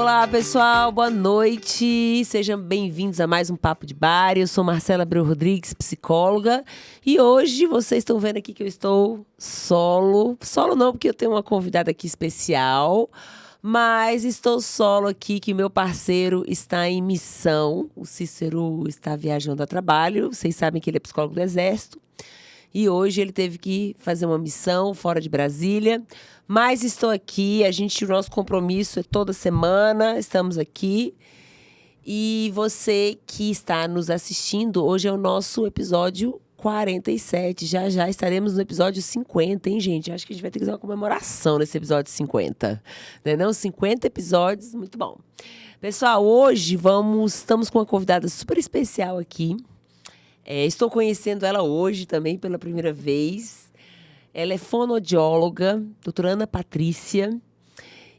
Olá, pessoal, boa noite. Sejam bem-vindos a mais um Papo de Bar. Eu sou Marcela Abreu Rodrigues, psicóloga. E hoje vocês estão vendo aqui que eu estou solo. Solo não, porque eu tenho uma convidada aqui especial. Mas estou solo aqui, que meu parceiro está em missão. O Cícero está viajando a trabalho. Vocês sabem que ele é psicólogo do Exército. E hoje ele teve que fazer uma missão fora de Brasília. Mas estou aqui, o nosso compromisso é toda semana, estamos aqui. E você que está nos assistindo, hoje é o nosso episódio 47. Já estaremos no episódio 50, hein, gente? Acho que a gente vai ter que fazer uma comemoração nesse episódio 50. Não é não? 50 episódios, muito bom. Pessoal, hoje estamos com uma convidada super especial aqui. Estou conhecendo ela hoje também pela primeira vez. Ela é fonoaudióloga, doutora Ana Patrícia.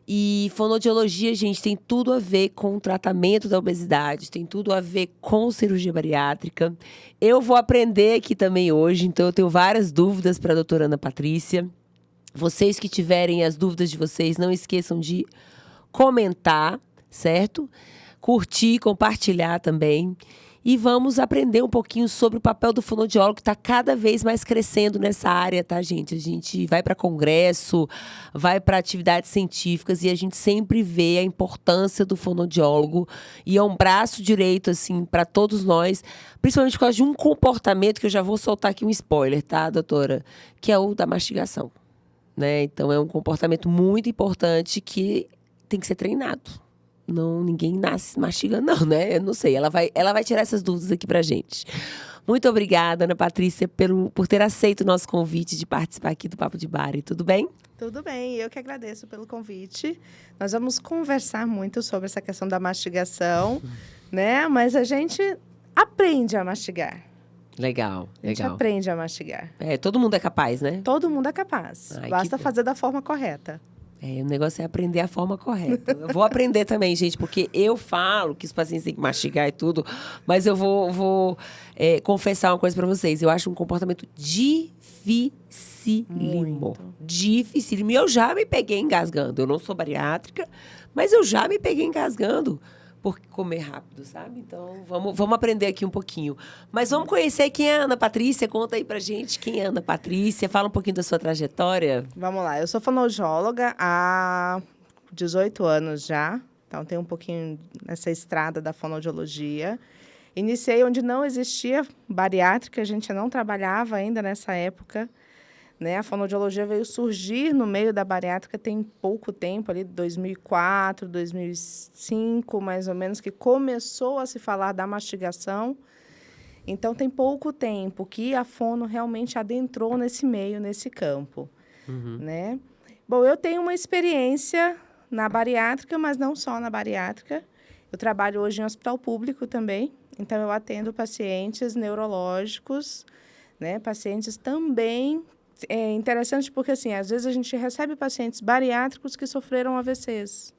E fonoaudiologia, gente, tem tudo a ver com o tratamento da obesidade, tem tudo a ver com cirurgia bariátrica. Eu vou aprender aqui também hoje, então eu tenho várias dúvidas para a doutora Ana Patrícia. Vocês que tiverem as dúvidas de vocês, não esqueçam de comentar, certo? Curtir, compartilhar também. E vamos aprender um pouquinho sobre o papel do fonoaudiólogo, que está cada vez mais crescendo nessa área, tá, gente? A gente vai para congresso, vai para atividades científicas e a gente sempre vê a importância do fonoaudiólogo. E é um braço direito, assim, para todos nós, principalmente por causa de um comportamento que eu já vou soltar aqui um spoiler, tá, doutora? Que é o da mastigação, né? Então, é um comportamento muito importante que tem que ser treinado. Não, ninguém nasce mastigando, não, né? Eu não sei. Ela vai tirar essas dúvidas aqui pra gente. Muito obrigada, Ana Patrícia, por ter aceito o nosso convite de participar aqui do Papo de Bar. Tudo bem? Tudo bem, eu que agradeço pelo convite. Nós vamos conversar muito sobre essa questão da mastigação, né? Mas a gente aprende a mastigar. Legal. A gente aprende a mastigar. Todo mundo é capaz, né? Todo mundo é capaz. Ai, basta fazer da forma correta. O negócio é aprender a forma correta. Eu vou aprender também, gente, porque eu falo que os pacientes têm que mastigar e tudo, mas eu vou confessar uma coisa pra vocês. Eu acho um comportamento dificílimo. Muito. Dificílimo. E eu já me peguei engasgando. Eu não sou bariátrica, mas eu já me peguei engasgando por comer rápido, sabe? Então, vamos aprender aqui um pouquinho. Mas vamos conhecer quem é a Ana Patrícia. Conta aí pra gente quem é a Ana Patrícia. Fala um pouquinho da sua trajetória. Vamos lá. Eu sou fonoaudióloga há 18 anos já. Então, tenho um pouquinho nessa estrada da fonoaudiologia. Iniciei onde não existia bariátrica. A gente não trabalhava ainda nessa época. Né? A fonoaudiologia veio surgir no meio da bariátrica tem pouco tempo, ali 2004, 2005, mais ou menos, que começou a se falar da mastigação. Então, tem pouco tempo que a fono realmente adentrou nesse meio, nesse campo. Né? Bom, eu tenho uma experiência na bariátrica, mas não só na bariátrica. Eu trabalho hoje em hospital público também, então eu atendo pacientes neurológicos, né? Pacientes também. É interessante porque, assim, às vezes a gente recebe pacientes bariátricos que sofreram AVCs.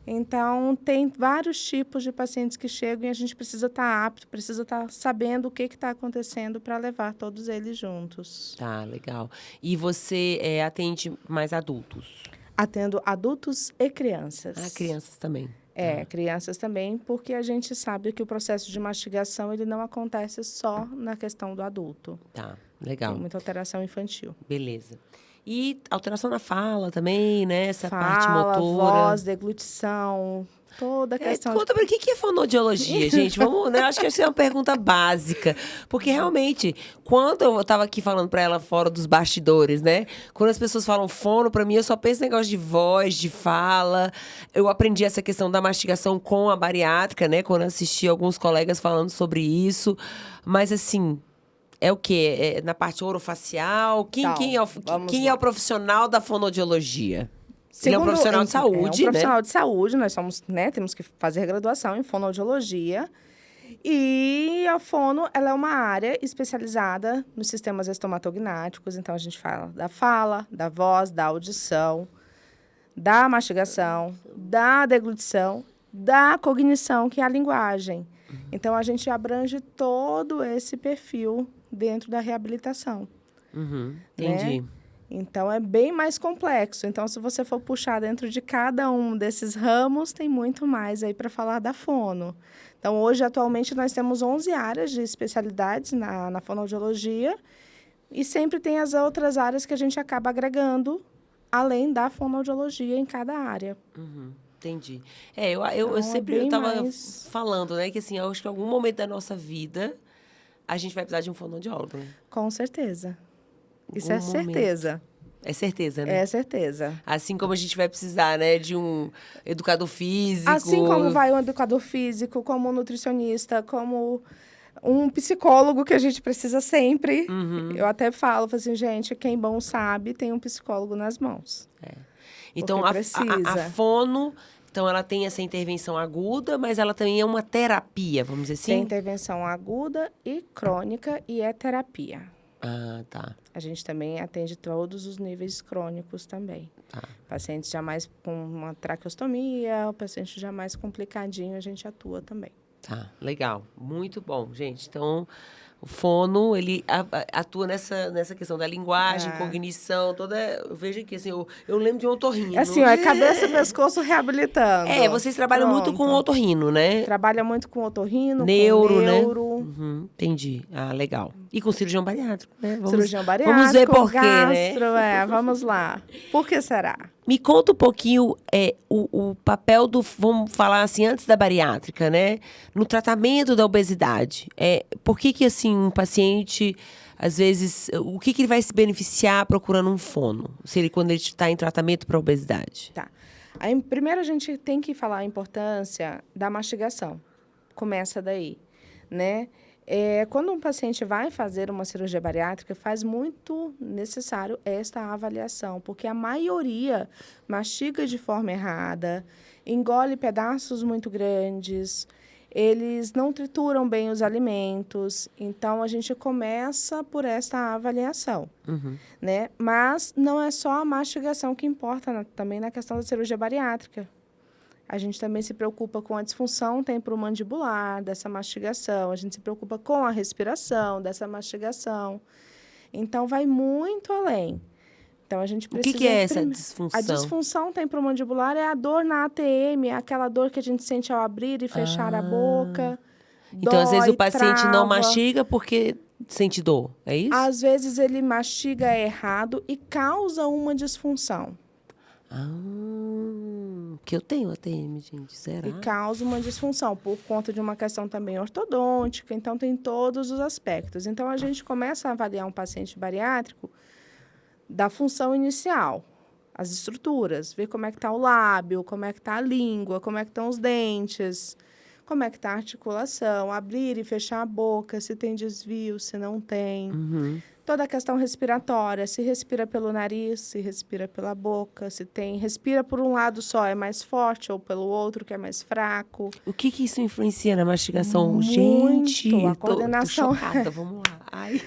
Então, tem vários tipos de pacientes que chegam e a gente precisa estar apto, precisa estar sabendo o que está acontecendo para levar todos eles juntos. Tá, legal. E você atende mais adultos? Atendo adultos e crianças. Crianças também. Crianças também, porque a gente sabe que o processo de mastigação ele não acontece só na questão do adulto. Tá, legal. Tem muita alteração infantil. Beleza. E alteração na fala também, né? Essa fala, parte motora. Voz, deglutição, toda a questão. Conta pra que é fonoaudiologia, gente? Vamos, né? Acho que essa é uma pergunta básica. Porque, realmente, quando eu tava aqui falando pra ela fora dos bastidores, né? Quando as pessoas falam fono, pra mim, eu só penso em negócio de voz, de fala. Eu aprendi essa questão da mastigação com a bariátrica, né? Quando eu assisti alguns colegas falando sobre isso. Mas, assim... É o quê? É na parte orofacial? Quem é o profissional da fonoaudiologia? Ele é um profissional de saúde, né? É um profissional de saúde. Nós somos, né, temos que fazer graduação em fonoaudiologia. E a fono, ela é uma área especializada nos sistemas estomatognáticos. Então, a gente fala, da voz, da audição, da mastigação, da deglutição, da cognição, que é a linguagem. Então, a gente abrange todo esse perfil dentro da reabilitação. Entendi. Né? Então, é bem mais complexo. Então, se você for puxar dentro de cada um desses ramos, tem muito mais aí para falar da fono. Então, hoje, atualmente, nós temos 11 áreas de especialidades na fonoaudiologia e sempre tem as outras áreas que a gente acaba agregando, além da fonoaudiologia em cada área. Entendi. Eu Então, sempre bem estava mais... falando, né, que assim, eu acho que em algum momento da nossa vida a gente vai precisar de um fonoaudiólogo, né? Com certeza. Isso Algum é certeza. É certeza, né? É certeza. Assim como a gente vai precisar, né, de um educador físico. Assim como vai um educador físico, como um nutricionista, como um psicólogo que a gente precisa sempre. Eu até falo assim, gente, quem bom sabe, tem um psicólogo nas mãos. Então, Porque a precisa. fono, então, ela tem essa intervenção aguda, mas ela também é uma terapia, vamos dizer Tem assim? intervenção aguda e crônica e é terapia. Ah, tá. A gente também atende todos os níveis crônicos também. Tá. Pacientes já mais com uma traqueostomia, o paciente já mais complicadinho, a gente atua também. Tá, legal. Muito bom, gente. Então, o fono, ele atua nessa questão da linguagem, cognição, toda... Eu vejo aqui, assim, eu lembro de um otorrino. Assim, ó, é cabeça, pescoço reabilitando. Vocês trabalham muito com Pronto. otorrino, né? Trabalha muito com otorrino, Neuro, com né? neuro, Entendi. Ah, legal. E com cirurgião bariátrico, né? cirurgião bariátrica, Vamos ver por quê, gastro, né? vamos lá. Por que será? Me conta um pouquinho o papel vamos falar assim, antes da bariátrica, né? No tratamento da obesidade. Por que assim, um paciente, às vezes, o que ele vai se beneficiar procurando um fono? Quando ele está em tratamento para obesidade? Tá. Aí, primeiro, a gente tem que falar a importância da mastigação. Começa daí, né? Quando um paciente vai fazer uma cirurgia bariátrica, faz muito necessário esta avaliação, porque a maioria mastiga de forma errada, engole pedaços muito grandes, eles não trituram bem os alimentos. Então, a gente começa por esta avaliação, né? Mas não é só a mastigação que importa também na questão da cirurgia bariátrica. A gente também se preocupa com a disfunção temporomandibular dessa mastigação. A gente se preocupa com a respiração dessa mastigação. Então, vai muito além. Então, a gente precisa... O que é essa disfunção? A disfunção temporomandibular é a dor na ATM, é aquela dor que a gente sente ao abrir e fechar a boca. Então, às vezes, o paciente não trava. mastiga porque sente dor, é isso? Às vezes, ele mastiga errado e causa uma disfunção. Que eu tenho ATM, gente, será? E causa uma disfunção por conta de uma questão também ortodôntica. Então, tem todos os aspectos. Então, a gente começa a avaliar um paciente bariátrico da função inicial, as estruturas, ver como é que está o lábio, como é que está a língua, como é que estão os dentes, como é que está a articulação, abrir e fechar a boca, se tem desvio, se não tem. Toda a questão respiratória, se respira pelo nariz, se respira pela boca, se tem... Respira por um lado só, é mais forte, ou pelo outro, que é mais fraco. O que isso influencia na mastigação? Muito. Gente, A coordenação... tô chocada, vamos lá. Ai.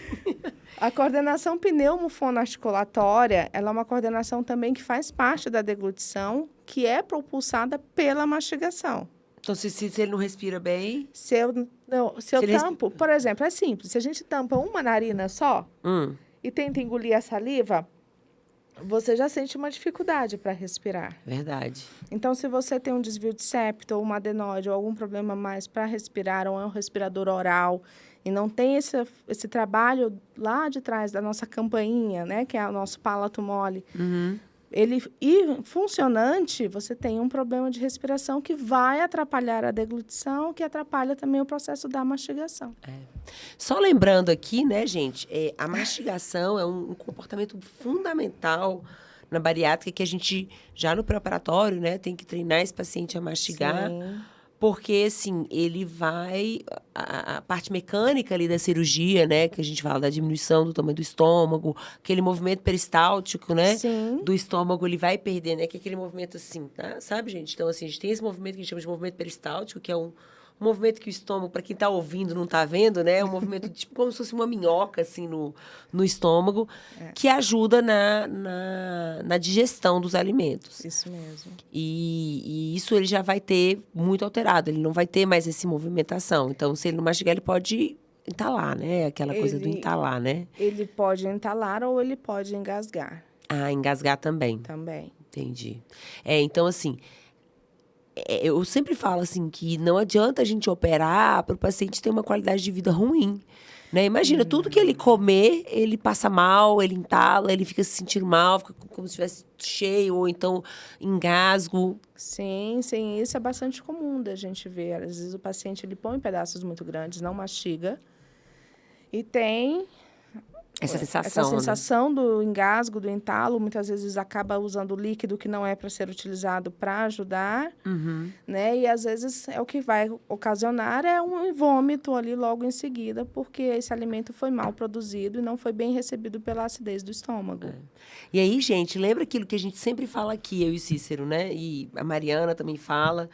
A coordenação pneumofonoarticulatória, ela é uma coordenação também que faz parte da deglutição, que é propulsada pela mastigação. Então, se ele não respira bem... Se eu tampo, por exemplo, é simples. Se a gente tampa uma narina só e tenta engolir a saliva, você já sente uma dificuldade para respirar. Verdade. Então, se você tem um desvio de septo ou uma adenoide ou algum problema mais para respirar, ou é um respirador oral, e não tem esse trabalho lá de trás da nossa campainha, né, que é o nosso palato mole, e funcionante, você tem um problema de respiração que vai atrapalhar a deglutição, que atrapalha também o processo da mastigação. Só lembrando aqui, né, gente, a mastigação é um comportamento fundamental na bariátrica que a gente, já no pré-operatório, né, tem que treinar esse paciente a mastigar. Sim. Porque, assim, ele vai... A parte mecânica ali da cirurgia, né? Que a gente fala da diminuição do tamanho do estômago, aquele movimento peristáltico, né? Sim. Do estômago, ele vai perder, né? Que é aquele movimento assim, tá? Sabe, gente? Então, assim, a gente tem esse movimento que a gente chama de movimento peristáltico, que é um movimento que o estômago, para quem está ouvindo, não está vendo, né? É um movimento tipo como se fosse uma minhoca, assim, no estômago, que ajuda na digestão dos alimentos. Isso mesmo. E isso ele já vai ter muito alterado, ele não vai ter mais essa movimentação. Então, se ele não mastigar, ele pode entalar, né? Aquela coisa do entalar, né? Ele pode entalar ou ele pode engasgar. Ah, engasgar também. também. Entendi. Então, assim, eu sempre falo assim que não adianta a gente operar para o paciente ter uma qualidade de vida ruim. Né? Imagina, tudo que ele comer, ele passa mal, ele entala, ele fica se sentindo mal, fica como se estivesse cheio, ou então engasgo. Sim, sim, isso é bastante comum da gente ver. Às vezes o paciente ele põe pedaços muito grandes, não mastiga, e tem Essa essa sensação, né? sensação do engasgo, do entalo, muitas vezes acaba usando líquido que não é para ser utilizado para ajudar, né? E às vezes é o que vai ocasionar é um vômito ali logo em seguida, porque esse alimento foi mal produzido e não foi bem recebido pela acidez do estômago. E aí, gente, lembra aquilo que a gente sempre fala aqui, eu e o Cícero, né? E a Mariana também fala.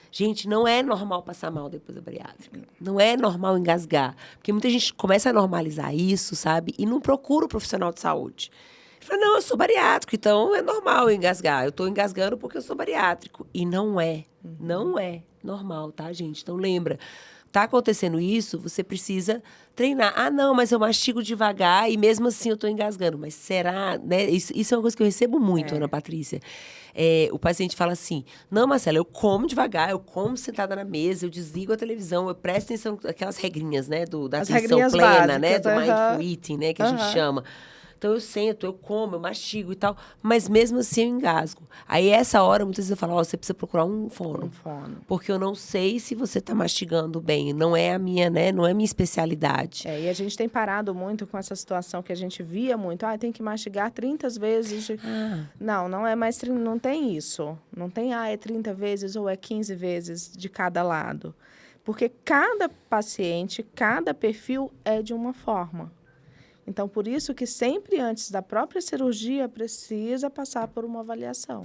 Gente, não é normal passar mal depois da bariátrica. Não é normal engasgar. Porque muita gente começa a normalizar isso, sabe? E não procura o profissional de saúde. Fala, não, eu sou bariátrico, então é normal eu engasgar. Eu estou engasgando porque eu sou bariátrico. E não é. Não é normal, tá, gente? Então, lembra. Tá acontecendo isso, você precisa treinar. Ah, não, mas eu mastigo devagar e mesmo assim eu tô engasgando. Mas será, né? Isso é uma coisa que eu recebo muito, Ana Patrícia. O paciente fala assim, não, Marcela, eu como devagar, eu como sentada na mesa, eu desligo a televisão, eu presto atenção naquelas regrinhas, né? Da As atenção regrinhas plena, né? básicas, Do mindful eating, né? Que a gente chama. Então, eu sento, eu como, eu mastigo e tal, mas mesmo assim eu engasgo. Aí, essa hora, muitas vezes eu falo, você precisa procurar um fono. Porque eu não sei se você está mastigando bem. Não é a minha, né? Não é a minha especialidade. E a gente tem parado muito com essa situação que a gente via muito. Tem que mastigar 30 vezes. Não é mais, não tem isso. Não tem, é 30 vezes ou é 15 vezes de cada lado. Porque cada paciente, cada perfil é de uma forma. Então, por isso que sempre antes da própria cirurgia precisa passar por uma avaliação.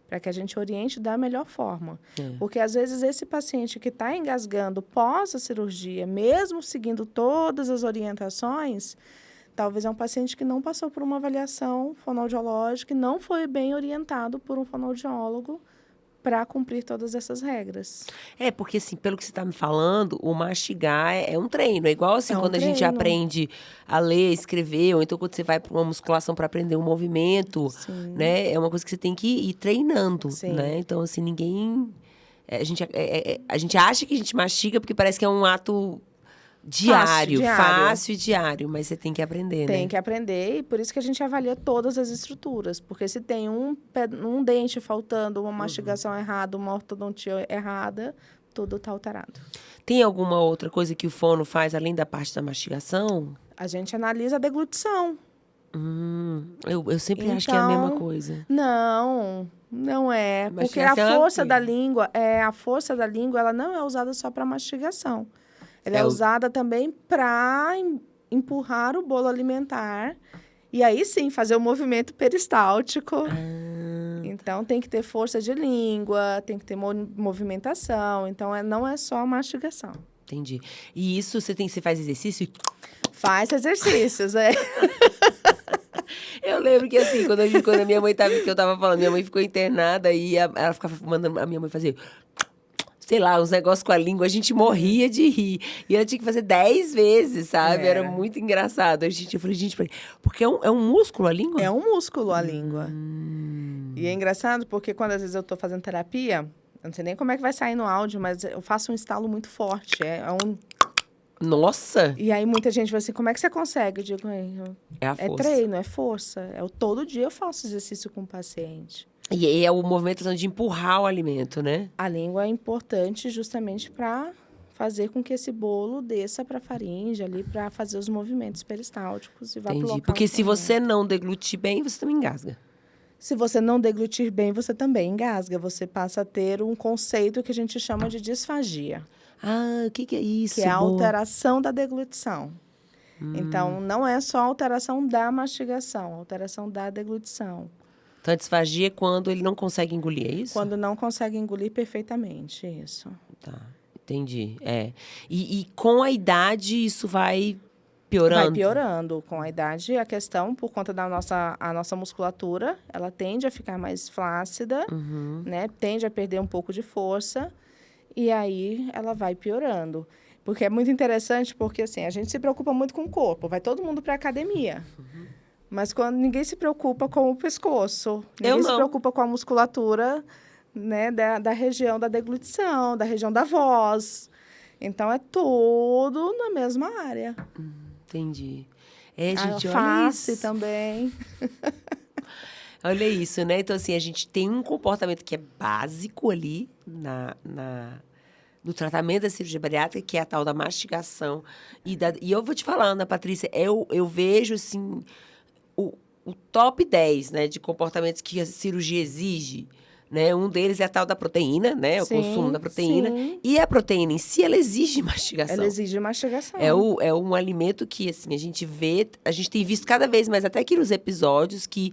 Para que a gente oriente da melhor forma. Porque, às vezes, esse paciente que está engasgando pós a cirurgia, mesmo seguindo todas as orientações, talvez é um paciente que não passou por uma avaliação fonoaudiológica e não foi bem orientado por um fonoaudiólogo para cumprir todas essas regras. Porque, assim, pelo que você está me falando, o mastigar é um treino. É igual, assim, quando a gente aprende a ler, escrever, ou então quando você vai para uma musculação para aprender um movimento, né? É uma coisa que você tem que ir treinando, né? Então, assim, ninguém... A gente acha que a gente mastiga porque parece que é um ato fácil e diário, mas você tem que aprender, né? Tem que aprender, e por isso que a gente avalia todas as estruturas. Porque se tem um dente faltando, uma mastigação errada, uma ortodontia errada, tudo está alterado. Tem alguma outra coisa que o fono faz, além da parte da mastigação? A gente analisa a deglutição. Eu sempre acho que é a mesma coisa. Não é. Porque a força da língua, ela não é usada só para mastigação. Ela é usada também para empurrar o bolo alimentar e aí sim fazer o movimento peristáltico. Então tem que ter força de língua, tem que ter movimentação. Então não é só a mastigação. Entendi. E isso você faz exercício? Faz exercícios, Eu lembro que assim, quando a minha mãe estava, que eu estava falando, minha mãe ficou internada e ela ficava mandando a minha mãe fazer, sei lá, uns negócios com a língua, a gente morria de rir. E ela tinha que fazer 10 vezes, sabe? Era muito engraçado. Eu falei, gente, porque é um músculo a língua? É um músculo a língua. E é engraçado porque quando às vezes eu estou fazendo terapia, eu não sei nem como é que vai sair no áudio, mas eu faço um estalo muito forte. Nossa! E aí muita gente vai assim, como é que você consegue? Eu digo, é a força. É treino, é força. Todo dia eu faço exercício com o paciente. E é o movimento de empurrar o alimento, né? A língua é importante justamente para fazer com que esse bolo desça para a faringe ali, para fazer os movimentos peristálticos e vá para o local. Porque se você não deglutir bem, você também engasga. Se você não deglutir bem, você também engasga. Você passa a ter um conceito que a gente chama de disfagia. O que é isso? Que é a alteração da deglutição. Então, não é só a alteração da mastigação, a alteração da deglutição. Então, a disfagia é quando ele não consegue engolir, é isso? Quando não consegue engolir perfeitamente, isso. Tá, entendi. E com a idade, isso vai piorando? Vai piorando. Com a idade, a questão, por conta da a nossa musculatura, ela tende a ficar mais flácida, né? Tende a perder um pouco de força, e aí ela vai piorando. Porque é muito interessante, porque assim, a gente se preocupa muito com o corpo. Vai todo mundo para a academia. Mas quando ninguém se preocupa com o pescoço, ninguém se não. preocupa com a musculatura, né, da região da deglutição, da região da voz. Então, é tudo na mesma área. Entendi. É, A gente, olha face isso. também. Olha isso, né? Então, assim, a gente tem um comportamento que é básico ali no tratamento da cirurgia bariátrica, que é a tal da mastigação. E eu vou te falar, Ana Patrícia, eu vejo, assim, o top 10, né, de comportamentos que a cirurgia exige. Né? Um deles é a tal da proteína, né? O consumo da proteína. Sim. E a proteína em si, ela exige mastigação. Ela exige mastigação. É um alimento que, assim, a gente tem visto cada vez mais, até aqui nos episódios, que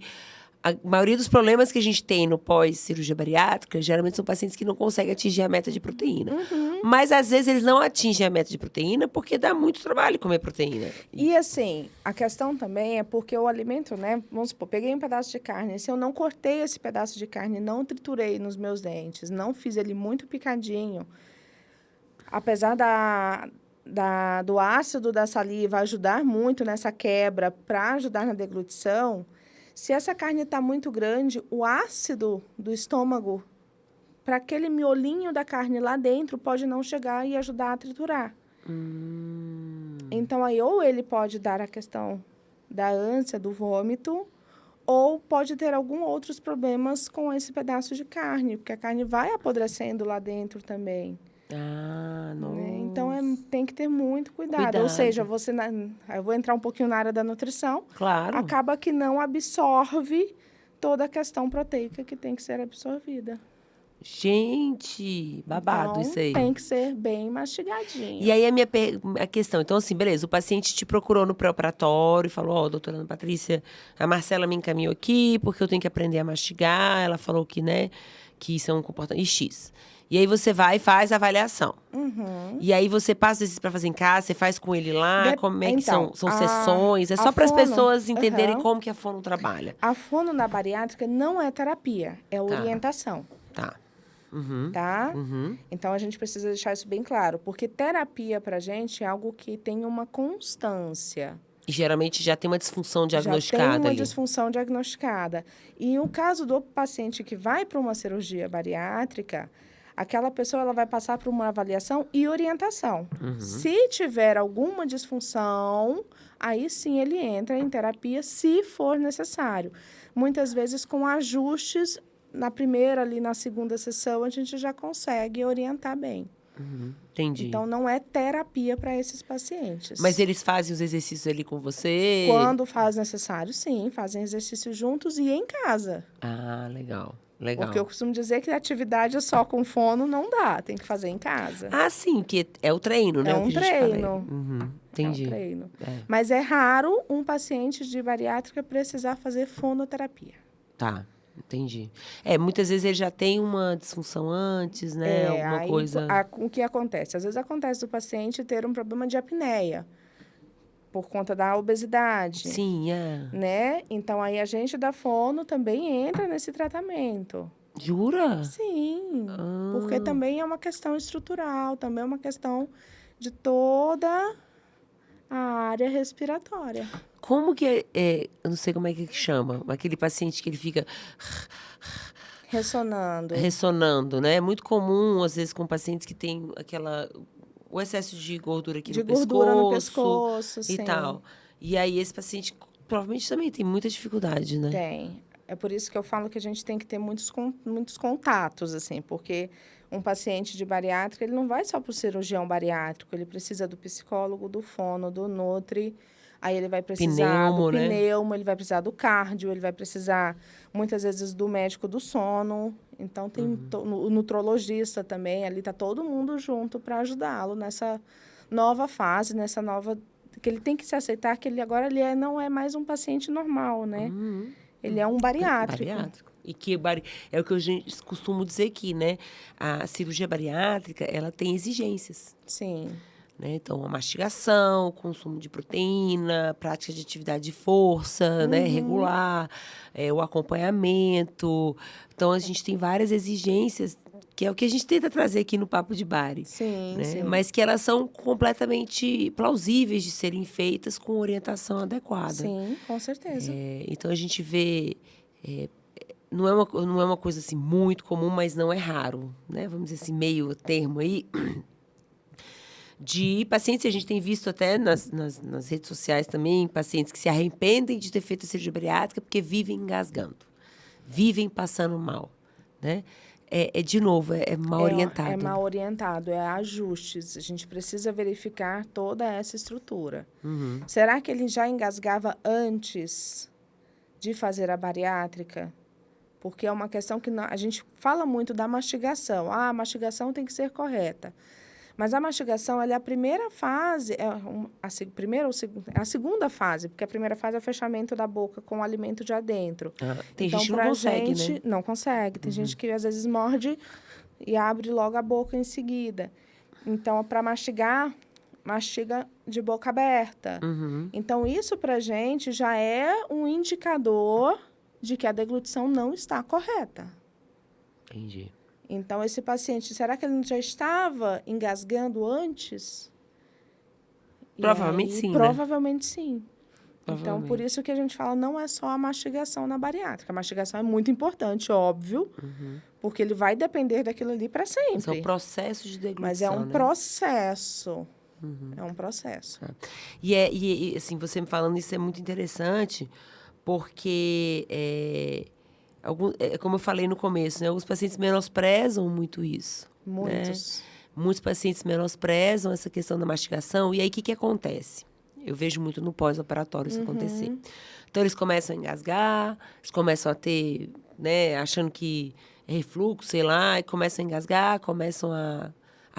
a maioria dos problemas que a gente tem no pós-cirurgia bariátrica, geralmente são pacientes que não conseguem atingir a meta de proteína. Mas, às vezes, eles não atingem a meta de proteína porque dá muito trabalho comer proteína. E assim, a questão também é porque o alimento, né? Vamos supor, peguei um pedaço de carne. Se eu não cortei esse pedaço de carne, não triturei nos meus dentes, não fiz ele muito picadinho, apesar do ácido da saliva ajudar muito nessa quebra para ajudar na deglutição, se essa carne está muito grande, o ácido do estômago, para aquele miolinho da carne lá dentro, pode não chegar e ajudar a triturar. Então, aí, ou ele pode dar a questão da ânsia, do vômito, ou pode ter alguns outros problemas com esse pedaço de carne, porque a carne vai apodrecendo lá dentro também. Não. Né? Então, tem que ter muito cuidado. Ou seja, eu vou entrar um pouquinho na área da nutrição. Claro. Acaba que não absorve toda a questão proteica que tem que ser absorvida. Gente, babado Então, isso aí. Tem que ser bem mastigadinho. E aí, a questão, então, assim, beleza, o paciente te procurou no pré-operatório e falou, ó, doutora Ana Patrícia, a Marcela me encaminhou aqui porque eu tenho que aprender a mastigar. Ela falou que, né, que isso é um comportamento X. E aí você vai e faz a avaliação. E aí você passa esses para fazer em casa, você faz com ele lá, como é que então, são sessões? É só para as pessoas entenderem como que a fono trabalha. A fono na bariátrica não é terapia, é orientação. Tá. Tá? Então, a gente precisa deixar isso bem claro, porque terapia pra gente é algo que tem uma constância. E geralmente já tem uma disfunção diagnosticada Já tem uma ali. disfunção diagnosticada. E o caso do paciente que vai para uma cirurgia bariátrica, aquela pessoa ela vai passar por uma avaliação e orientação. Se tiver alguma disfunção, aí sim ele entra em terapia, se for necessário. Muitas vezes com ajustes, na primeira, ali na segunda sessão, a gente já consegue orientar bem. Entendi. Então, não é terapia para esses pacientes. Mas eles fazem os exercícios ali com você? Quando faz necessário, sim. Fazem exercícios juntos e em casa. Ah, legal. Legal. Porque eu costumo dizer que atividade só com fono não dá. Tem que fazer em casa. Ah, sim, que é o treino, né? É o um que a gente fala aí. treino. Entendi. É um treino. É. Mas é raro um paciente de bariátrica precisar fazer fonoterapia. Tá, entendi. Muitas vezes ele já tem uma disfunção antes, né? Alguma aí, coisa... O que acontece? Às vezes acontece do paciente ter um problema de apneia, por conta da obesidade. Sim, Né? Então, aí a gente da fono também entra nesse tratamento. Jura? Sim, porque também é uma questão estrutural, também é uma questão de toda a área respiratória. Como que eu não sei como é que chama, aquele paciente que ele fica Ressonando, né? É muito comum, às vezes, com pacientes que têm o excesso de gordura aqui de no gordura pescoço. no pescoço, e sim. tal. E aí, esse paciente provavelmente também tem muita dificuldade, né? Tem. É por isso que eu falo que a gente tem que ter muitos contatos, assim, porque um paciente de bariátrica, ele não vai só para o cirurgião bariátrico, ele precisa do psicólogo, do fono, do nutri, aí ele vai precisar do pneumo, ele vai precisar do cardio, ele vai precisar, muitas vezes, do médico do sono. Então, tem o nutrologista também, ali está todo mundo junto para ajudá-lo nessa nova fase, nessa nova... que ele tem que se aceitar que agora não é mais um paciente normal, né? Ele é um bariátrico. E que é o que eu costumo dizer aqui, né? A cirurgia bariátrica, ela tem exigências. Sim. Né? Então, a mastigação, o consumo de proteína, prática de atividade de força, né? Regular, o acompanhamento. Então, a gente tem várias exigências que é o que a gente tenta trazer aqui no Papo de Bari. Sim, Né? sim. Mas que elas são completamente plausíveis de serem feitas com orientação adequada. Sim, com certeza. Então, a gente vê... não é uma coisa assim, muito comum, mas não é raro. Né? Vamos dizer assim, meio termo aí... de pacientes, a gente tem visto até nas redes sociais também, pacientes que se arrependem de ter feito a cirurgia bariátrica porque vivem engasgando, vivem passando mal, né? De novo, é mal orientado. É mal orientado, é ajustes. A gente precisa verificar toda essa estrutura. Uhum. Será que ele já engasgava antes de fazer a bariátrica? Porque é uma questão que a gente fala muito da mastigação. A mastigação tem que ser correta. Mas a mastigação, ela é a primeira fase, a segunda fase, porque a primeira fase é o fechamento da boca com o alimento já dentro. Tem então, gente que não consegue, né? Não consegue. Tem gente que, às vezes, morde e abre logo a boca em seguida. Então, para mastigar, mastiga de boca aberta. Uhum. Então, isso, para a gente, já é um indicador de que a deglutição não está correta. Entendi. Então, esse paciente, será que ele já estava engasgando antes? Provavelmente sim, né? Provavelmente sim. Então, por isso que a gente fala, não é só a mastigação na bariátrica. A mastigação é muito importante, óbvio, porque ele vai depender daquilo ali para sempre. Mas é um processo de deglutição, Mas é um né? processo. É um processo. E assim, você me falando isso é muito interessante, porque... como eu falei no começo, né? Alguns pacientes menosprezam muito isso. Muitos. Né? Muitos pacientes menosprezam essa questão da mastigação. E aí, o que acontece? Eu vejo muito no pós-operatório isso acontecer. Então, eles começam a engasgar, eles começam a ter, né? Achando que é refluxo, sei lá, e começam a engasgar, começam a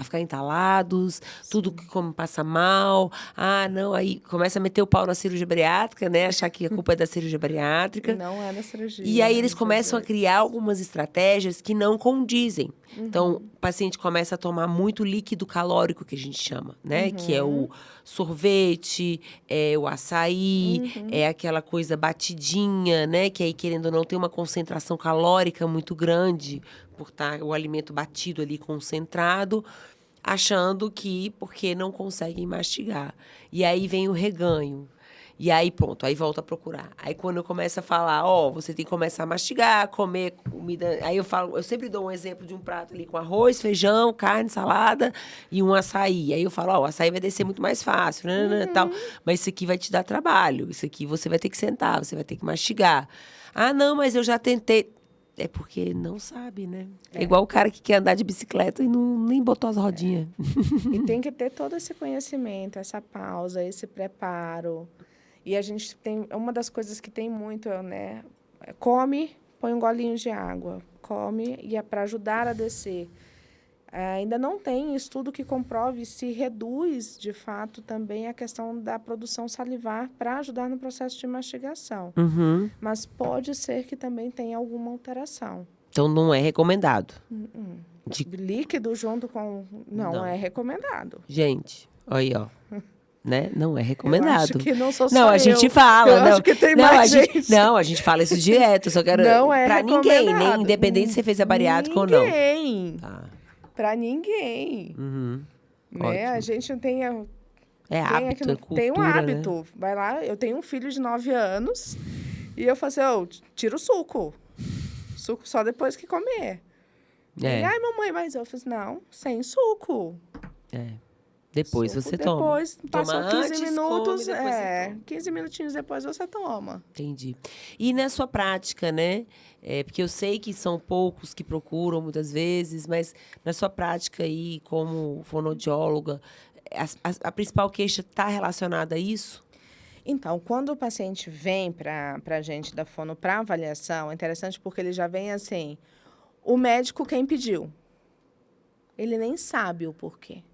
ficar entalados, tudo que come passa mal. Ah, não, aí começa a meter o pau na cirurgia bariátrica, né? Achar que a culpa é da cirurgia bariátrica. Não é da cirurgia. E aí eles começam a criar algumas estratégias que não condizem. Então, o paciente começa a tomar muito líquido calórico, que a gente chama, né? Que é o sorvete, é o açaí, é aquela coisa batidinha, né? Que aí, querendo ou não, tem uma concentração calórica muito grande, por estar o alimento batido ali, concentrado, achando que porque não conseguem mastigar. E aí vem o reganho. E aí, pronto, aí volta a procurar. Aí, quando eu começo a falar, você tem que começar a mastigar, comer comida... Aí eu sempre dou um exemplo de um prato ali com arroz, feijão, carne, salada e um açaí. Aí eu falo, o açaí vai descer muito mais fácil, né, tal. Mas isso aqui vai te dar trabalho. Isso aqui você vai ter que sentar, você vai ter que mastigar. Ah, não, mas eu já tentei... É porque não sabe, né? É igual o cara que quer andar de bicicleta e nem botou as rodinhas. E tem que ter todo esse conhecimento, essa pausa, esse preparo. E a gente tem... Uma das coisas que tem muito, né? Come, põe um golinho de água. Come e é para ajudar a descer. Ainda não tem estudo que comprove se reduz, de fato, também a questão da produção salivar para ajudar no processo de mastigação. Mas pode ser que também tenha alguma alteração. Então, não é recomendado. Líquido junto com... Não é recomendado. Gente, olha aí, ó. Né? Não é recomendado. Eu acho que não sou só Não, a gente fala. Eu acho que tem mais gente. Não, a gente fala isso direto. Só quero... Não é pra ninguém, recomendado. nem independente se você fez a bariátrica ou não. Ninguém. Tá. Pra ninguém. Né? A gente tem... hábito, é cultura, tem um hábito. Né? Vai lá, eu tenho um filho de 9 anos e eu falo assim, tira o suco. Suco só depois que comer. Ele, ai, mamãe, mas eu fiz, não, sem suco. Depois suco, você depois, toma. Passou Toma 15 antes, minutos, come, depois você toma. 15 minutinhos depois você toma. Entendi. E na sua prática, né? Porque eu sei que são poucos que procuram muitas vezes, mas na sua prática aí, como fonoaudióloga, a principal queixa está relacionada a isso? Então, quando o paciente vem para a gente da fono para avaliação, é interessante porque ele já vem assim, o médico quem pediu. Ele nem sabe o porquê.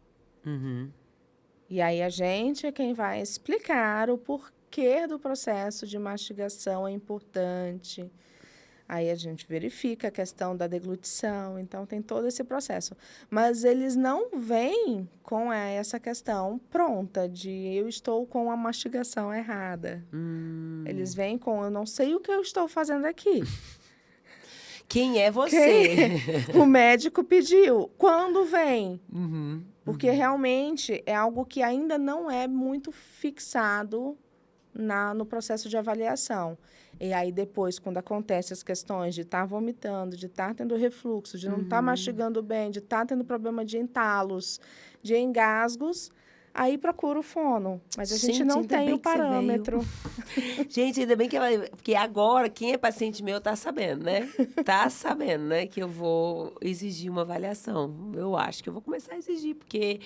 E aí a gente é quem vai explicar o porquê do processo de mastigação é importante. Aí a gente verifica a questão da deglutição, então tem todo esse processo. Mas eles não vêm com essa questão pronta de eu estou com a mastigação errada. Eles vêm com eu não sei o que eu estou fazendo aqui. Quem é você? O médico pediu. Quando vem? Uhum. Porque realmente é algo que ainda não é muito fixado no processo de avaliação. E aí depois, quando acontecem as questões de estar vomitando, de estar tendo refluxo, de não estar mastigando bem, de estar tendo problema de entalos, de engasgos, aí procura o fono. Mas a gente Gente, não ainda tem bem o que você veio. parâmetro. Gente, ainda bem que porque agora, quem é paciente meu tá sabendo, né? Tá sabendo, né? Que eu vou exigir uma avaliação. Eu acho que eu vou começar a exigir, porque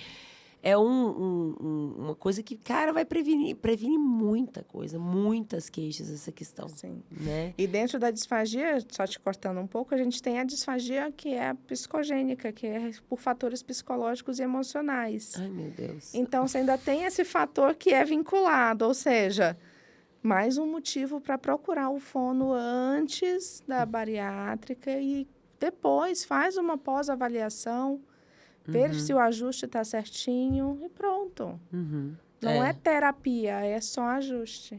é uma coisa que, cara, vai previne muita coisa, muitas queixas essa questão, Sim. né? E dentro da disfagia, só te cortando um pouco, a gente tem a disfagia que é a psicogênica, que é por fatores psicológicos e emocionais. Ai, meu Deus. Então, você ainda tem esse fator que é vinculado, ou seja, mais um motivo para procurar o fono antes da bariátrica e depois faz uma pós-avaliação, ver se o ajuste está certinho e pronto. Não é terapia, é só ajuste.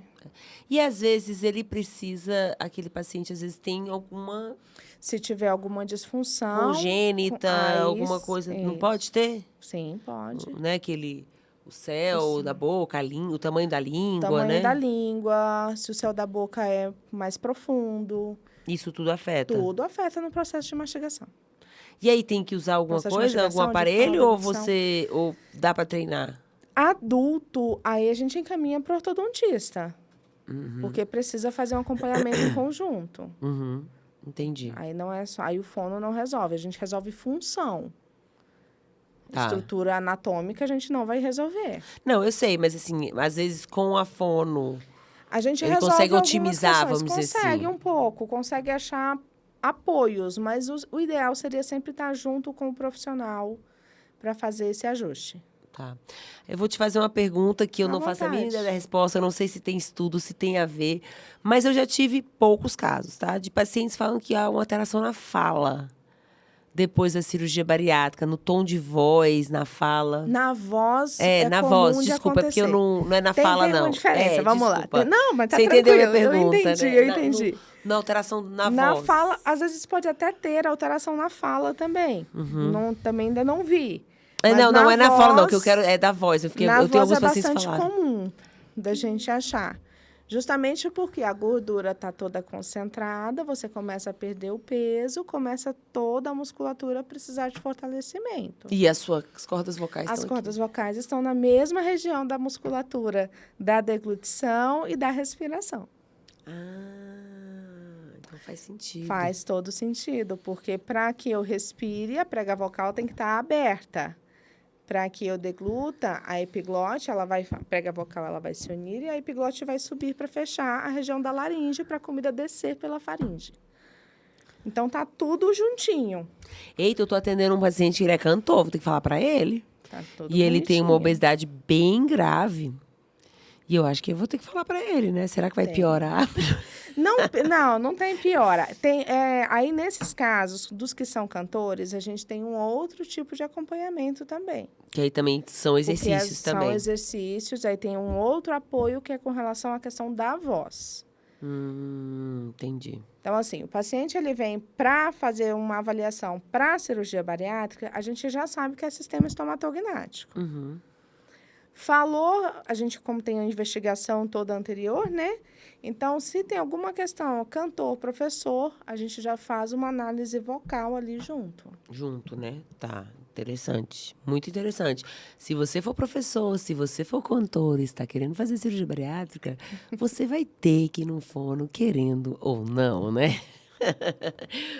E às vezes ele precisa, aquele paciente às vezes tem alguma Se tiver alguma disfunção... congênita, aí alguma coisa, não pode ter? Sim, pode. Né? O céu da boca, o tamanho da língua, Tamanho né? da língua, se o céu da boca é mais profundo, Isso tudo afeta. tudo afeta no processo de mastigação. E aí tem que usar alguma Processo de coisa, algum mastigação, de aparelho, fala, ou deglução. ou dá para treinar? Adulto, aí a gente encaminha para o ortodontista, porque precisa fazer um acompanhamento em conjunto. Uhum. Entendi. Aí não é só, aí o fono não resolve, a gente resolve função. Tá. Estrutura anatômica a gente não vai resolver. Não, eu sei, mas assim, às vezes com a fono, A gente ele resolve consegue algumas otimizar, questões. vamos dizer Consegue assim. um pouco, consegue achar apoios, mas o ideal seria sempre estar junto com o profissional para fazer esse ajuste. Tá. Eu vou te fazer uma pergunta que eu À não faço a mínima vontade. ideia da resposta, eu não sei se tem estudo, se tem a ver, mas eu já tive poucos casos, tá? De pacientes falando que há uma alteração na fala depois da cirurgia bariátrica, no tom de voz, na fala. Na voz é Na comum voz, de desculpa, é porque eu acontecer. não é na Tem fala, uma não. diferença, vamos lá. Desculpa. Não, mas tá Você entendeu a minha tranquilo, pergunta, né? eu entendi. Na alteração na Na voz. fala, às vezes pode até ter alteração na fala também. Não, também ainda não vi. Mas Não é na fala, não, voz- que eu quero é da voz. Eu tenho na alguns voz é pacientes bastante falaram. comum da gente achar. Justamente porque a gordura está toda concentrada, você começa a perder o peso, começa toda a musculatura a precisar de fortalecimento. E as suas cordas vocais As estão cordas vocais estão na mesma região da musculatura da deglutição e da respiração. Então faz sentido. Faz todo sentido, porque para que eu respire, a prega vocal tem que estar aberta. Para que eu degluta, a epiglote, a prega vocal ela vai se unir e a epiglote vai subir para fechar a região da laringe para a comida descer pela faringe. Então tá tudo juntinho. Eita, eu tô atendendo um paciente que ele é cantor, vou ter que falar pra ele. Tá tudo E ele tem uma bonitinho. obesidade bem grave. E eu acho que eu vou ter que falar pra ele, né? Será que vai piorar? Não tem piora. Aí, nesses casos, dos que são cantores, a gente tem um outro tipo de acompanhamento também. Que aí também são exercícios Porque também. são exercícios, aí tem um outro apoio que é com relação à questão da voz. Entendi. Então, assim, o paciente ele vem para fazer uma avaliação para a cirurgia bariátrica, a gente já sabe que é sistema estomatognático. Falou, a gente, como tem a investigação toda anterior, né? Então, se tem alguma questão, cantor, professor, a gente já faz uma análise vocal ali junto. Junto, né? Tá. Interessante. Muito interessante. Se você for professor, se você for cantor e está querendo fazer cirurgia bariátrica, você vai ter que ir no fono, querendo ou não, né?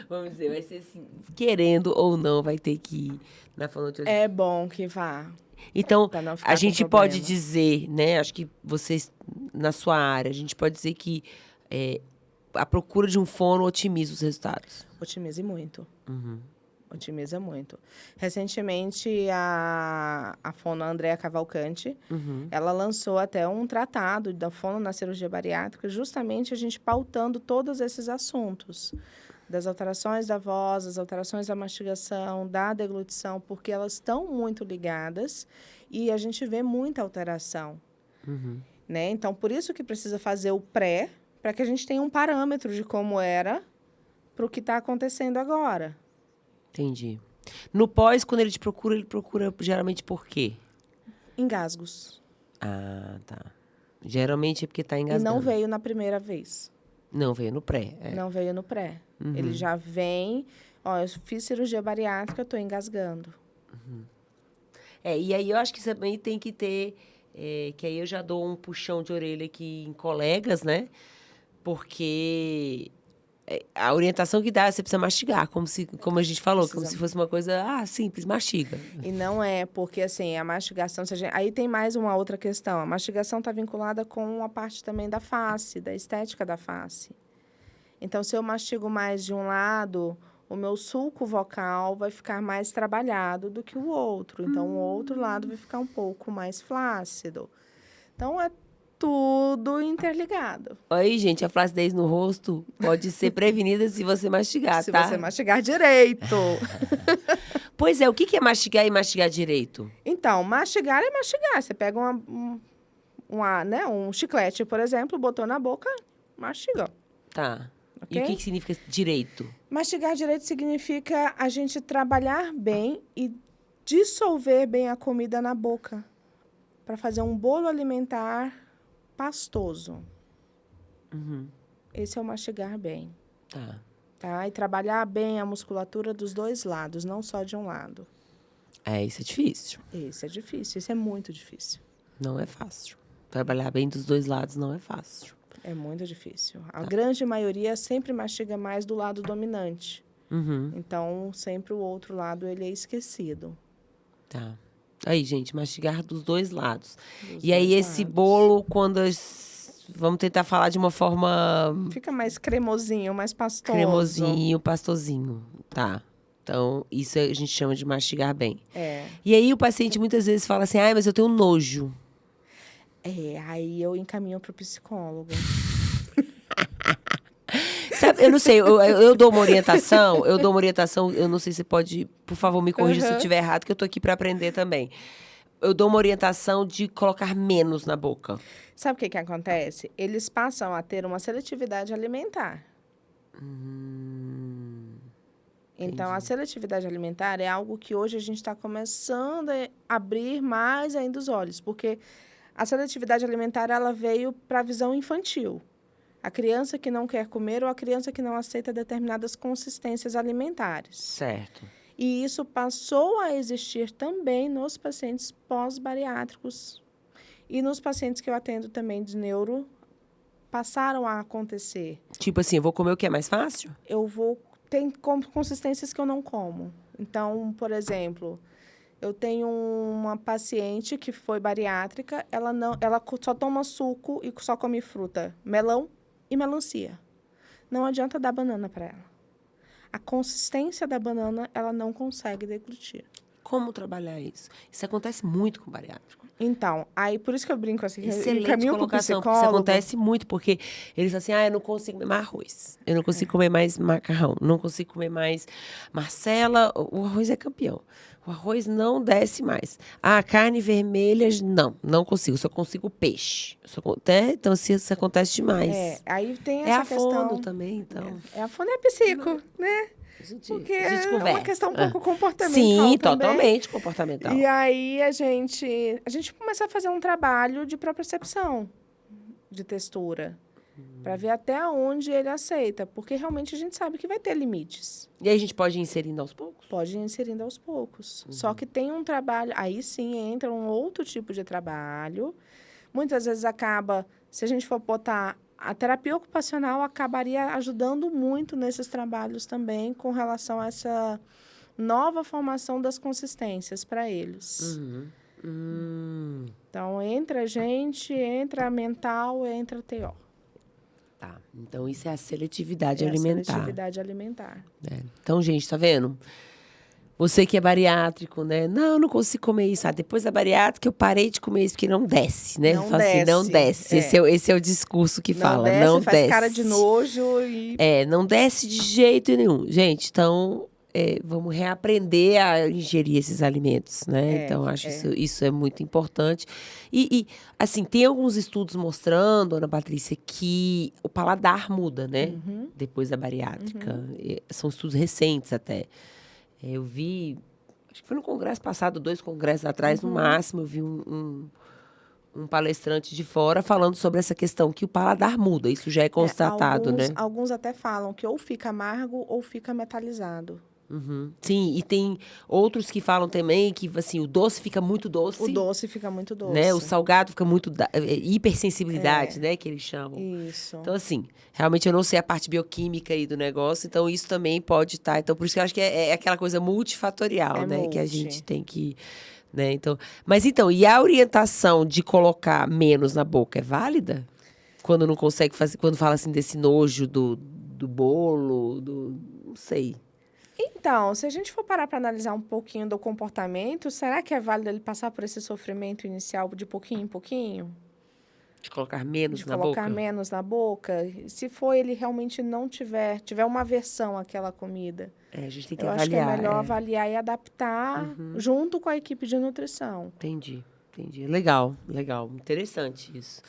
Vamos dizer, vai ser assim, querendo ou não, vai ter que ir na fonoaudiologia. É bom que vá. Então, Pra não ficar a com gente problema. pode dizer, né? Acho que vocês, na sua área, a gente pode dizer que a procura de um fono otimiza os resultados. Otimize muito. Otimiza muito. Recentemente, a fono Andréa Cavalcante, ela lançou até um tratado da fono na cirurgia bariátrica, justamente a gente pautando todos esses assuntos. Das alterações da voz, das alterações da mastigação, da deglutição, porque elas estão muito ligadas e a gente vê muita alteração. Né? Então, por isso que precisa fazer o pré, para que a gente tenha um parâmetro de como era, para o que está acontecendo agora. Entendi. No pós, quando ele procura geralmente por quê? Engasgos. Ah, tá. Geralmente é porque tá E engasgando. não veio na primeira vez. Não, veio no pré. Não veio no pré. Ele já vem, ó, eu fiz cirurgia bariátrica, estou engasgando. E aí eu acho que também tem que ter, que aí eu já dou um puxão de orelha aqui em colegas, né? Porque a orientação que dá, você precisa mastigar, como a gente falou, como se fosse uma coisa, simples, mastiga. E não é, porque assim, a mastigação, aí tem mais uma outra questão. A mastigação está vinculada com a parte também da face, da estética da face. Então, se eu mastigo mais de um lado, o meu sulco vocal vai ficar mais trabalhado do que o outro. Então, o outro lado vai ficar um pouco mais flácido. Então, é tudo interligado. Aí, gente, a flacidez no rosto pode ser prevenida se você mastigar, Se tá? você mastigar direito. Pois é, o que é mastigar e mastigar direito? Então, mastigar é mastigar. Você pega um chiclete, por exemplo, botou na boca, mastiga. Tá. Ok? E o que significa direito? Mastigar direito significa a gente trabalhar bem e dissolver bem a comida na boca para fazer um bolo alimentar pastoso. Esse é o mastigar bem. Tá? E trabalhar bem a musculatura dos dois lados, não só de um lado. Isso é difícil. Isso é difícil, isso é muito difícil. Não é fácil. Trabalhar bem dos dois lados não é fácil. É muito difícil. A grande maioria sempre mastiga mais do lado dominante. Então, sempre o outro lado ele é esquecido. Tá. Aí, gente, mastigar dos dois lados. E aí, esse bolo, quando... Vamos tentar falar de uma forma... Fica mais cremosinho, mais pastoso. Cremosinho, pastosinho. Tá. Então, isso a gente chama de mastigar bem. É. E aí, o paciente muitas vezes fala assim, mas eu tenho nojo. Aí eu encaminho para o psicólogo. Sabe, eu não sei, eu dou uma orientação, eu não sei se você pode, por favor, me corrija se eu estiver errado, que eu tô aqui para aprender também. Eu dou uma orientação de colocar menos na boca. Sabe o que acontece? Eles passam a ter uma seletividade alimentar. Então, a seletividade alimentar é algo que hoje a gente está começando a abrir mais ainda os olhos, porque a seletividade alimentar ela veio para a visão infantil. A criança que não quer comer ou a criança que não aceita determinadas consistências alimentares. Certo. E isso passou a existir também nos pacientes pós-bariátricos. E nos pacientes que eu atendo também de neuro, passaram a acontecer. Tipo assim, eu vou comer o que é mais fácil? Tem consistências que eu não como. Então, por exemplo, eu tenho uma paciente que foi bariátrica, ela só toma suco e só come fruta, melão e melancia. Não adianta dar banana para ela. A consistência da banana, ela não consegue deglutir. Como trabalhar isso? Isso acontece muito com bariátrico. Então, aí por isso que eu brinco assim, excelente colocação, porque isso acontece muito, porque eles assim, eu não consigo comer mais arroz, eu não consigo comer mais macarrão, não consigo comer mais Marcela, o arroz é campeão. O arroz não desce mais. Carne vermelha, não consigo, só consigo peixe. Então, assim, isso acontece demais. Aí tem essa questão. É a fono também, então. É a fono e a psico, né? Porque a gente é conversa. uma questão um pouco comportamental. Sim, também. totalmente comportamental. E aí a gente começa a fazer um trabalho de propriocepção de textura. Para ver até onde ele aceita. Porque realmente a gente sabe que vai ter limites. E aí a gente pode ir inserindo aos poucos? Pode ir inserindo aos poucos. Só que tem um trabalho... Aí sim entra um outro tipo de trabalho. Muitas vezes acaba... Se a gente for botar... A terapia ocupacional acabaria ajudando muito nesses trabalhos também com relação a essa nova formação das consistências para eles. Então, entra a gente, entra a mental, entra a TO. Tá, então isso é a seletividade alimentar. A seletividade alimentar. Então, gente, tá vendo? Você que é bariátrico, né? Não consigo comer isso. Depois da bariátrica, eu parei de comer isso, porque não desce, né? Não desce. Assim, não desce. Esse é o discurso que fala. Não desce. Faz cara de nojo e... Não desce de jeito nenhum. Gente, então, vamos reaprender a ingerir esses alimentos, né? Então, acho isso é muito importante. E, assim, tem alguns estudos mostrando, Ana Patrícia, que o paladar muda, né? Depois da bariátrica. São estudos recentes até. Eu vi, acho que foi no congresso passado, 2 congressos atrás, no máximo, eu vi um palestrante de fora falando sobre essa questão, que o paladar muda. Isso já é constatado, né? Alguns até falam que ou fica amargo ou fica metalizado. Sim, e tem outros que falam também que, assim, o doce fica muito doce. O doce fica muito doce. Né? O salgado fica muito... hipersensibilidade, né? Que eles chamam. Isso. Então, assim, realmente eu não sei a parte bioquímica aí do negócio, então isso também pode estar. Então, por isso que eu acho que é aquela coisa multifatorial, né? Que a gente tem que... Né? Então, mas então, e a orientação de colocar menos na boca é válida? Quando não consegue fazer... Quando fala, assim, desse nojo do bolo, não sei... Então, se a gente for parar para analisar um pouquinho do comportamento, será que é válido ele passar por esse sofrimento inicial de pouquinho em pouquinho? De colocar menos na boca? De colocar menos na boca? Se for ele realmente não tiver uma aversão àquela comida. A gente tem que avaliar. Eu acho que é melhor avaliar e adaptar junto com a equipe de nutrição. Entendi. Legal. Interessante isso.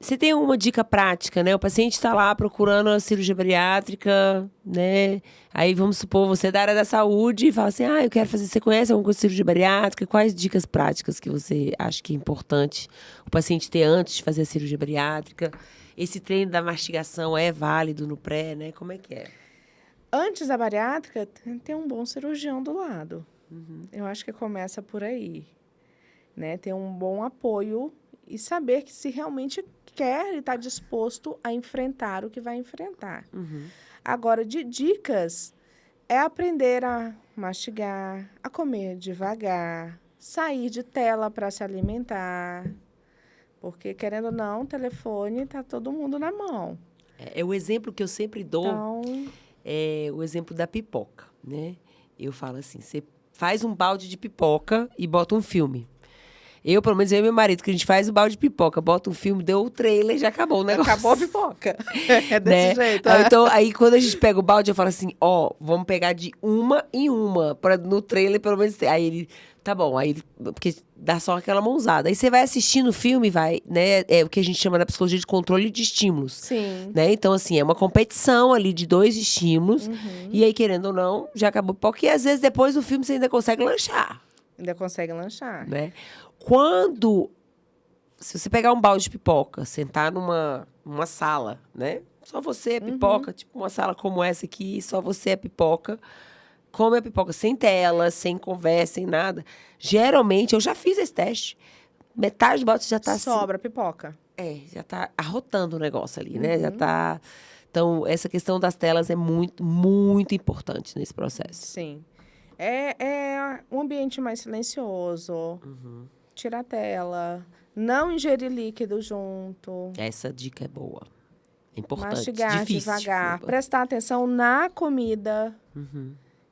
Você tem uma dica prática, né? O paciente está lá procurando a cirurgia bariátrica, né? Aí, vamos supor, você é da área da saúde e fala assim, eu quero fazer... Você conhece alguma coisa de cirurgia bariátrica? Quais dicas práticas que você acha que é importante o paciente ter antes de fazer a cirurgia bariátrica? Esse treino da mastigação é válido no pré, né? Como é que é? Antes da bariátrica, tem um bom cirurgião do lado. Eu acho que começa por aí, né? Ter um bom apoio e saber que se realmente quer e está disposto a enfrentar o que vai enfrentar. Agora, de dicas, é aprender a mastigar, a comer devagar, sair de tela para se alimentar. Porque, querendo ou não, o telefone está todo mundo na mão. O exemplo que eu sempre dou é o exemplo da pipoca, né? Eu falo assim, você faz um balde de pipoca e bota um filme. Pelo menos eu e meu marido, que a gente faz o balde de pipoca, bota um filme, deu o trailer e já acabou o negócio. Acabou a pipoca. É desse jeito. Então, aí quando a gente pega o balde, eu falo assim, vamos pegar de uma em uma, para no trailer pelo menos ter. Aí ele, tá bom, porque dá só aquela mãozada. Aí você vai assistindo o filme, né? É o que a gente chama na psicologia de controle de estímulos. Sim. Né? Então, assim, é uma competição ali de 2 estímulos. E aí, querendo ou não, já acabou. Porque às vezes depois do filme você ainda consegue lanchar. Né? Se você pegar um balde de pipoca, sentar numa sala, né? Só você é pipoca, tipo uma sala como essa aqui, só você é pipoca. Come a pipoca sem tela, sem conversa, sem nada. Geralmente, eu já fiz esse teste. Metade do balde já tá Sobra pipoca. Já tá arrotando o negócio ali, né? Já tá... Então, essa questão das telas é muito, muito importante nesse processo. Sim. É um ambiente mais silencioso. Tirar a tela. Não ingerir líquido junto. Essa dica é boa. É importante. Mastigar devagar. Prestar atenção na comida.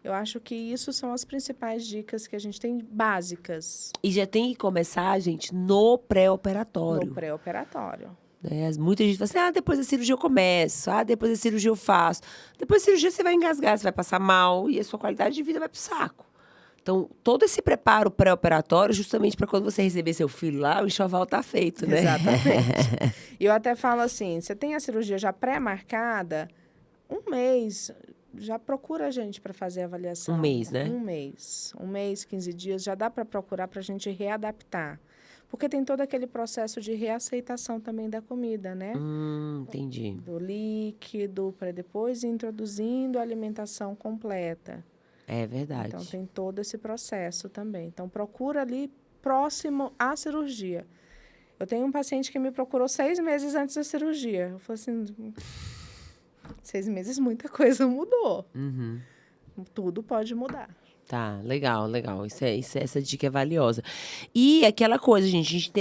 Eu acho que isso são as principais dicas que a gente tem básicas. E já tem que começar, gente, no pré-operatório. No pré-operatório. Muita gente fala assim, depois da cirurgia eu começo, depois da cirurgia eu faço. Depois da cirurgia você vai engasgar, você vai passar mal e a sua qualidade de vida vai pro saco. Então, todo esse preparo pré-operatório, justamente para quando você receber seu filho lá, o enxoval tá feito, né? Exatamente. E eu até falo assim, você tem a cirurgia já pré-marcada, 1 mês, já procura a gente para fazer a avaliação. 1 mês, né? 1 mês. 1 mês, 15 dias, já dá para procurar para a gente readaptar. Porque tem todo aquele processo de reaceitação também da comida, né? Entendi. Do líquido, para depois ir introduzindo a alimentação completa. É verdade. Então, tem todo esse processo também. Então, procura ali próximo à cirurgia. Eu tenho um paciente que me procurou 6 meses antes da cirurgia. Eu falei assim, 6 meses, muita coisa mudou. Tudo pode mudar. Tá, legal. Essa dica é valiosa. E aquela coisa, gente, a gente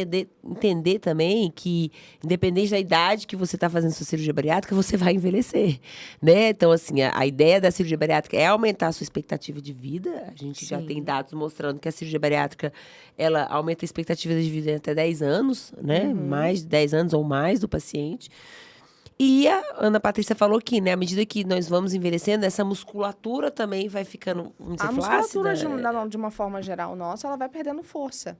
entender também que, independente da idade que você está fazendo sua cirurgia bariátrica, você vai envelhecer, né? Então, assim, a ideia da cirurgia bariátrica é aumentar a sua expectativa de vida. A gente já tem dados mostrando que a cirurgia bariátrica, ela aumenta a expectativa de vida em até 10 anos, né? Mais de 10 anos ou mais do paciente. E a Ana Patrícia falou aqui, né? À medida que nós vamos envelhecendo, essa musculatura também vai ficando, vamos dizer, A musculatura, flácida. de uma forma geral, nossa, ela vai perdendo força.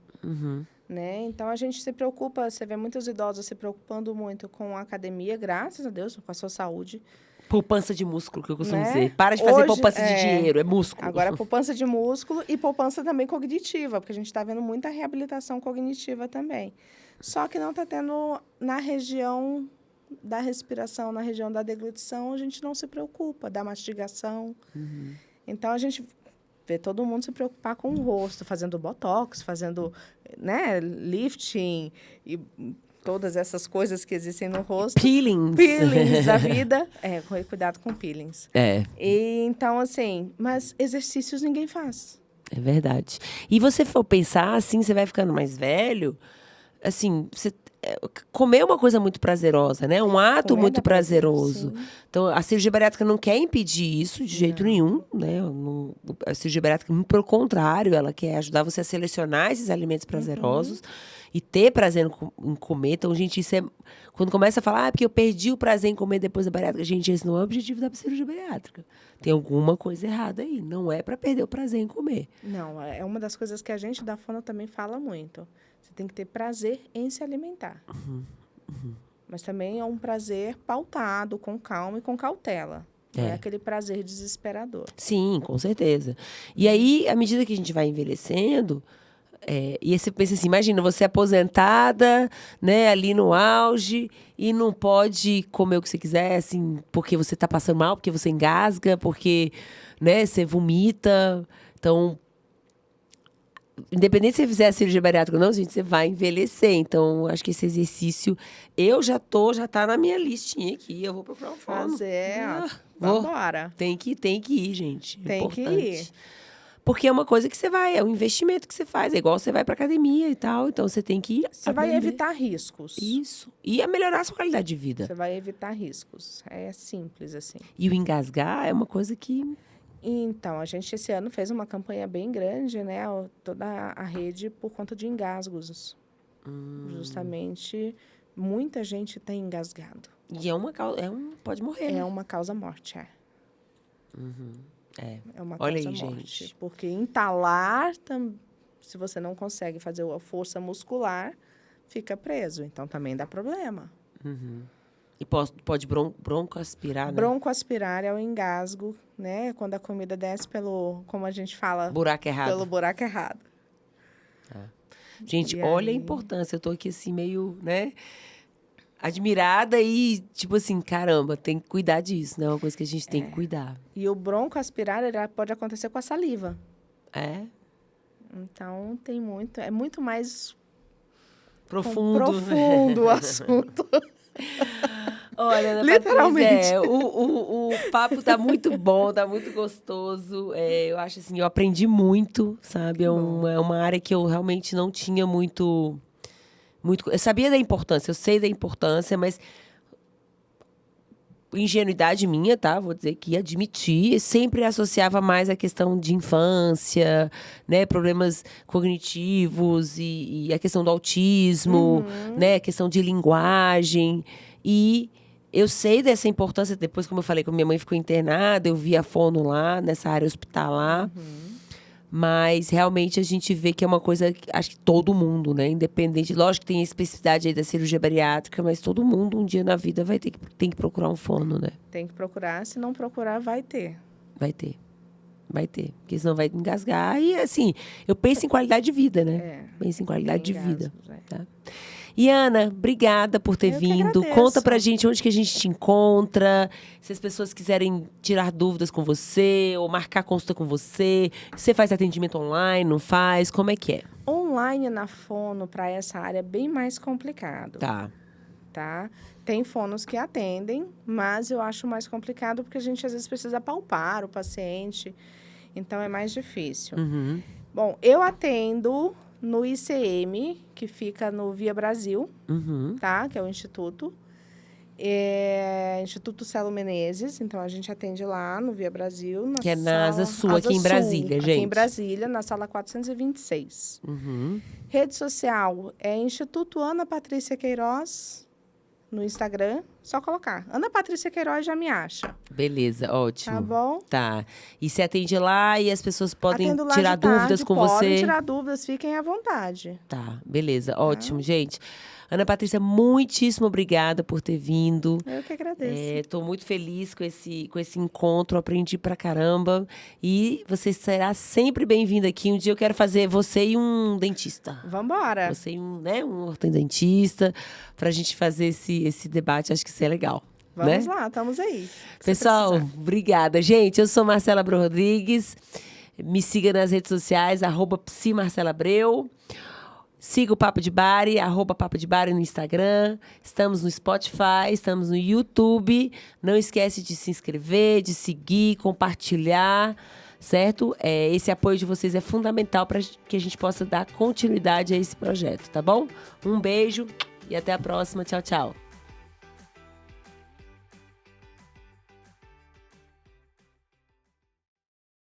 Né? Então, a gente se preocupa, você vê muitos idosos se preocupando muito com a academia, graças a Deus, com a sua saúde. Poupança de músculo, que eu costumo Né? dizer. Para de fazer Hoje, poupança de dinheiro, é músculo. Agora, poupança de músculo e poupança também cognitiva, porque a gente está vendo muita reabilitação cognitiva também. Só que não está tendo na região da respiração, na região da deglutição, a gente não se preocupa, da mastigação. Então, a gente vê todo mundo se preocupar com o rosto, fazendo botox, fazendo, né, lifting e todas essas coisas que existem no rosto. Peelings da vida. Cuidado com peelings. E, então, assim, mas exercícios ninguém faz. É verdade. E você for pensar, assim, você vai ficando mais velho, assim, comer é uma coisa muito prazerosa, né? Um ato Comer muito dá prazer, prazeroso. sim. Então, a cirurgia bariátrica não quer impedir isso de jeito nenhum, né? A cirurgia bariátrica, muito pelo contrário, ela quer ajudar você a selecionar esses alimentos prazerosos e ter prazer em comer. Então, gente, isso é... Quando começa a falar, porque eu perdi o prazer em comer depois da bariátrica, gente, esse não é o objetivo da cirurgia bariátrica. Tem alguma coisa errada aí. Não é para perder o prazer em comer. Não, é uma das coisas que a gente da fono também fala muito. Você tem que ter prazer em se alimentar. Mas também é um prazer pautado, com calma e com cautela. Não é aquele prazer desesperador. Sim, com certeza. E aí, à medida que a gente vai envelhecendo, e aí você pensa assim, imagina, você é aposentada, né, ali no auge, e não pode comer o que você quiser, assim, porque você tá passando mal, porque você engasga, porque, né, você vomita. Então, independente se você fizer a cirurgia bariátrica ou não, gente, você vai envelhecer. Então, acho que esse exercício, já tá na minha listinha aqui. Eu vou procurar um fono. Vamos embora. Tem que ir, gente. Tem que ir. Porque é uma coisa que você vai, é um investimento que você faz. É igual você vai pra academia e tal. Então, você tem que Você vai evitar riscos. Isso. E a melhorar a sua qualidade de vida. Você vai evitar riscos. É simples, assim. E o engasgar é uma coisa que... Então, a gente esse ano fez uma campanha bem grande, né? Toda a rede por conta de engasgos. Justamente, muita gente tem engasgado. E pode morrer, né? É uma causa-morte, É uma Olha aí, causa-morte. gente. Porque entalar, se você não consegue fazer a força muscular, fica preso. Então, também dá problema. E pode broncoaspirar, né? Broncoaspirar é o engasgo, né? Quando a comida desce como a gente fala... Buraco errado. Pelo buraco errado. Gente, olha a importância. Eu tô aqui assim, meio, né? Admirada e, tipo assim, caramba, tem que cuidar disso, né? É uma coisa que a gente tem que cuidar. E o broncoaspirar, ele pode acontecer com a saliva. Então, é muito mais... Profundo o assunto. Olha, Ana literalmente. Patrícia, o papo tá muito bom, tá muito gostoso. Eu acho assim, eu aprendi muito, sabe? É uma área que eu realmente não tinha muito... Eu sabia da importância, eu sei da importância, mas... Ingenuidade minha, tá? Vou dizer que admitir, sempre associava mais a questão de infância, né? Problemas cognitivos e a questão do autismo, né? A questão de linguagem. E eu sei dessa importância, depois, como eu falei, quando minha mãe ficou internada, eu vi a fono lá, nessa área hospitalar. Mas, realmente, a gente vê que é uma coisa, acho que todo mundo, né? Independente, lógico que tem a especificidade aí da cirurgia bariátrica, mas todo mundo, um dia na vida, tem que procurar um fono, né? Tem que procurar, se não procurar, vai ter. Vai ter. Porque senão vai engasgar. E, assim, eu penso em qualidade de vida, né? Penso em qualidade de vida. Tá? E, Ana, obrigada por ter vindo. Conta pra gente onde que a gente te encontra. Se as pessoas quiserem tirar dúvidas com você ou marcar consulta com você. Você faz atendimento online, não faz? Como é que é? Online na fono, para essa área, é bem mais complicado. Tá? Tem fonos que atendem, mas eu acho mais complicado porque a gente, às vezes, precisa palpar o paciente. Então, é mais difícil. Bom, eu atendo... no ICM, que fica no Via Brasil, tá? Que é o Instituto. Instituto Celo Menezes. Então, a gente atende lá no Via Brasil. Que é na Asa Sul, aqui em Brasília, gente. Aqui em Brasília, na sala 426. Rede social é Instituto Ana Patrícia Queiroz, no Instagram. Só colocar. Ana Patrícia Queiroz já me acha. Beleza, ótimo. Tá bom? Tá. E você atende lá e as pessoas podem Atendo lá tirar de tarde, dúvidas com podem você? tirar dúvidas, fiquem à vontade. Tá, beleza, ótimo, gente. Ana Patrícia, muitíssimo obrigada por ter vindo. Eu que agradeço. Estou muito feliz com esse encontro, aprendi pra caramba. E você será sempre bem-vinda aqui. Um dia eu quero fazer você e um dentista. Vambora. Você e um ortodontista, pra gente fazer esse debate. Acho que isso é legal. Vamos né? lá, estamos aí. Pessoal, obrigada. Gente, eu sou Marcela Abreu Rodrigues. Me siga nas redes sociais, @psimarcelabreu. Siga o Papo de Bari, @Papo de Bari no Instagram. Estamos no Spotify, estamos no YouTube. Não esquece de se inscrever, de seguir, compartilhar, certo? Esse apoio de vocês é fundamental para que a gente possa dar continuidade a esse projeto, tá bom? Um beijo e até a próxima. Tchau, tchau.